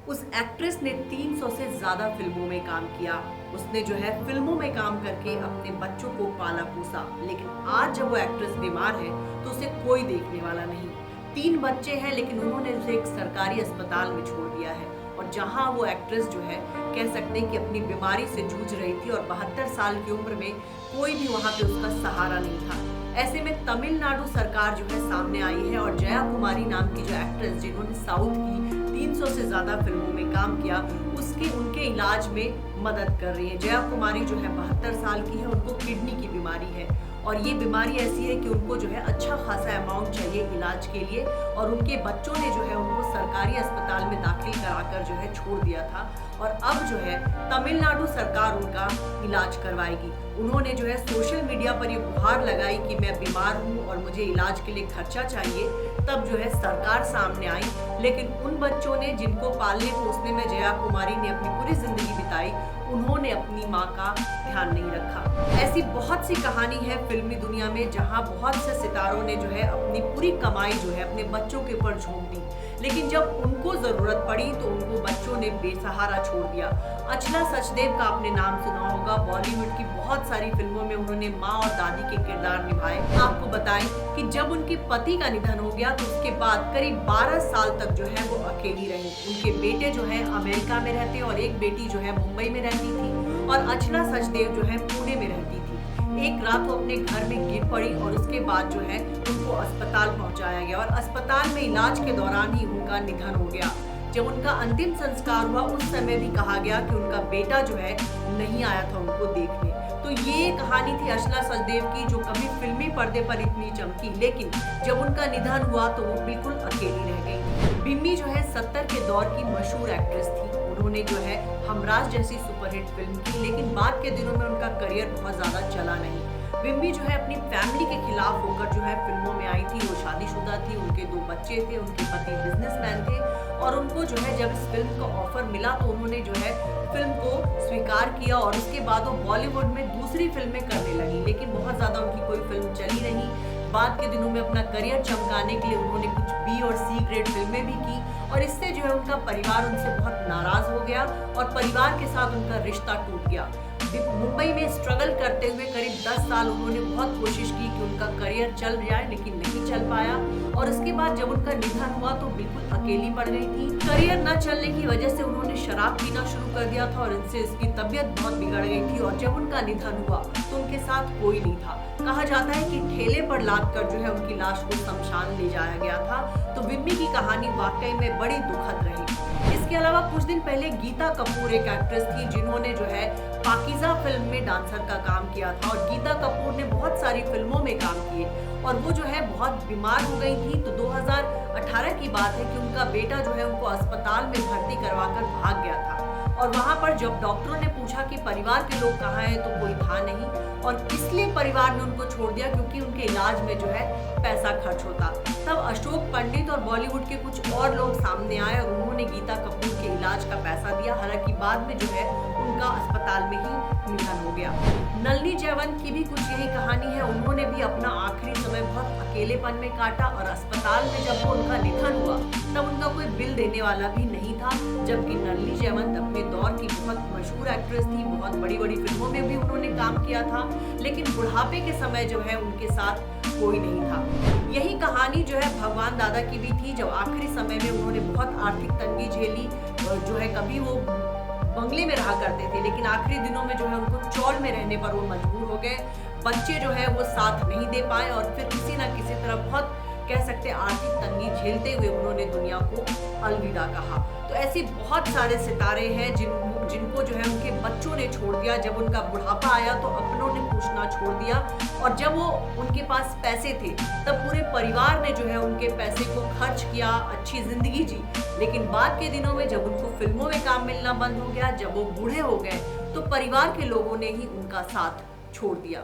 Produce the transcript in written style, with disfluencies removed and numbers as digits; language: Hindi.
उस एक्ट्रेस ने 300 से ज़्यादा फिल्मों में काम किया। उसने जो है फिल्मों में काम करके अपने बच्चों को पाला पोसा, लेकिन आज जब वो एक्ट्रेस बीमार है तो उसे कोई देखने वाला नहीं। 3 बच्चे हैं लेकिन उन्होंने उसे एक सरकारी अस्पताल में छोड़ दिया है और जहां वो एक्ट्रेस जो है कह सकते हैं कि अपनी बीमारी से जूझ रही थी और 72 साल की उम्र में कोई भी वहां पे उसका सहारा नहीं था। ऐसे में तमिलनाडु सरकार जो है सामने आई है और जया कुमारी नाम की जो एक्ट्रेस जिन्होंने साउथ की 300 से ज्यादा फिल्मों में काम किया उनके इलाज में मदद कर रही है। जया कुमारी जो है 72 साल की है, उनको किडनी की बीमारी है और ये बीमारी ऐसी है कि उनको जो है अच्छा खासा अमाउंट चाहिए इलाज के लिए और उनके बच्चों ने जो है उनको सरकारी अस्पताल में दाखिल कराकर जो है छोड़ दिया था और अब जो है तमिलनाडु सरकार उनका इलाज करवाएगी। उन्होंने जो है सोशल मीडिया पर ये गुहार लगाई कि मैं बीमार हूँ और मुझे इलाज के लिए खर्चा चाहिए, तब जो है सरकार सामने आई। लेकिन उन बच्चों ने जिनको पालने पोसने में जया कुमारी ने अपनी पूरी जिंदगी बिताई, उन्होंने अपनी माँ का ध्यान नहीं रखा। ऐसी बहुत सी कहानी है फिल्मी दुनिया में जहाँ बहुत से सितारों ने जो है अपनी पूरी कमाई जो है अपने बच्चों के ऊपर झोंक दी, लेकिन जब उनको जरूरत पड़ी तो उनको बच्चों ने बेसहारा छोड़ दिया। अचला सचदेव का आपने नाम सुना होगा, बॉलीवुड की बहुत सारी फिल्मों में उन्होंने माँ और दादी के किरदार निभाए। आपको बताएं कि जब उनके पति का निधन हो गया तो उसके बाद करीब 12 साल तक जो है वो अकेली रही। उनके बेटे जो है अमेरिका में रहते और एक बेटी जो है मुंबई में रहती थी और अचला सचदेव जो है पुणे में रहती थी। एक रात वो अपने घर में गिर पड़ी और उसके बाद जो है उनको अस्पताल पहुंचाया गया और अस्पताल में इलाज के दौरान ही उनका निधन हो गया। जब उनका अंतिम संस्कार हुआ उस समय भी कहा गया कि उनका बेटा जो है नहीं आया था उनको देखने। तो ये कहानी थी अचला सचदेव की जो कभी फिल्मी पर्दे पर इतनी चमकी, लेकिन जब उनका निधन हुआ तो वो बिल्कुल अकेली रह गई। बिम्मी जो है 70 के दौर की मशहूर एक्ट्रेस थी। उन्होंने जो है हमराज जैसी सुपरहिट फिल्म की, लेकिन बाद के दिनों में उनका करियर बहुत ज्यादा चला नहीं। बिम्मी जो है अपनी फैमिली के खिलाफ होकर जो है फिल्मों में आई थी। वो शादीशुदा थी, उनके 2 बच्चे थे, उनके पति बिजनेसमैन थे और उनको जो है जब इस फिल्म का ऑफर मिला तो उन्होंने जो है फिल्म को स्वीकार किया और उसके बाद वो बॉलीवुड में दूसरी फिल्में करने लगी, लेकिन बहुत ज्यादा उनकी कोई फिल्म चली नहीं। बाद के दिनों में अपना करियर चमकाने के लिए उन्होंने कुछ बी और सी ग्रेड फिल्में भी की और इससे जो है उनका परिवार उनसे बहुत नाराज हो गया और परिवार के साथ उनका रिश्ता टूट गया। मुंबई में स्ट्रगल करते हुए करीब 10 साल उन्होंने बहुत कोशिश की कि उनका करियर चल जाए, लेकिन नहीं चल पाया और उसके बाद जब उनका निधन हुआ तो बिल्कुल अकेली पड़ गई थी। करियर न चलने की वजह से उन्होंने शराब पीना शुरू कर दिया था और इनसे इसकी तबीयत बहुत बिगड़ गई थी और जब उनका निधन हुआ तो उनके साथ कोई नहीं था। कहा जाता है कि ठेले पर लाद कर जो है उनकी लाश को शमशान ले जाया गया था। तो बिम्मी की कहानी वाकई में बड़ी दुखद रही। इसके अलावा कुछ दिन पहले गीता कपूर एक एक्ट्रेस थी जिन्होंने जो है पाकीज़ा फिल्म में डांसर का काम किया था और गीता कपूर ने बहुत सारी फिल्मों में काम किए और वो जो है बहुत बीमार हो गई थी। तो 2018 की बात है कि उनका बेटा जो है उनको अस्पताल में भर्ती करवाकर भाग गया था और वहां पर जब डॉक्टरों ने पूछा कि परिवार के लोग कहाँ हैं तो कोई था नहीं और इसलिए परिवार ने उनको छोड़ दिया क्योंकि उनके इलाज में जो है पैसा खर्च होता। तब अशोक पंडित और बॉलीवुड के कुछ और लोग सामने आए और उन्होंने गीता कपूर के इलाज का पैसा दिया। हालांकि बाद में जो है उनका अस्पताल में ही निधन हो गया। नलिनी जयवंत की भी कुछ यही कहानी है। उन्होंने भी अपना आखिरी समय बहुत अकेलेपन में काटा और अस्पताल में जब वो उनका निधन हुआ तब उनका कोई बिल देने वाला भी नहीं था, जबकि नलिनी जयवंत अपने दौर की बहुत मशहूर एक्ट्रेस थी। बहुत बड़ी बड़ी फिल्मों में भी उन्होंने काम किया था, लेकिन बुढ़ापे के समय जो है उनके साथ कोई नहीं था। यही कहानी जो है भगवान दादा की भी थी। जब आखिरी समय में उन्होंने बहुत आर्थिक तंगी झेली, जो है कभी वो बंगले में रहा करते थे लेकिन आखिरी दिनों में जो है उनको चौल में रहने पर वो मजबूर हो गए। बच्चे जो है वो साथ नहीं दे पाए और फिर किसी न किसी तरह बहुत कह सकते आर्थिक तंगी झेलते हुए उन्होंने दुनिया को अलविदा कहा। तो ऐसी बहुत सारे सितारे हैं जिनको जो है उनके बच्चों ने छोड़ दिया। जब उनका बुढ़ापा आया तो अपनों ने पूछना छोड़ दिया और जब वो उनके पास पैसे थे तब पूरे परिवार ने जो है उनके पैसे को खर्च किया, अच्छी जिंदगी जी। लेकिन बाद के दिनों में जब उनको फिल्मों में काम मिलना बंद हो गया, जब वो बूढ़े हो गए तो परिवार के लोगों ने ही उनका साथ छोड़ दिया।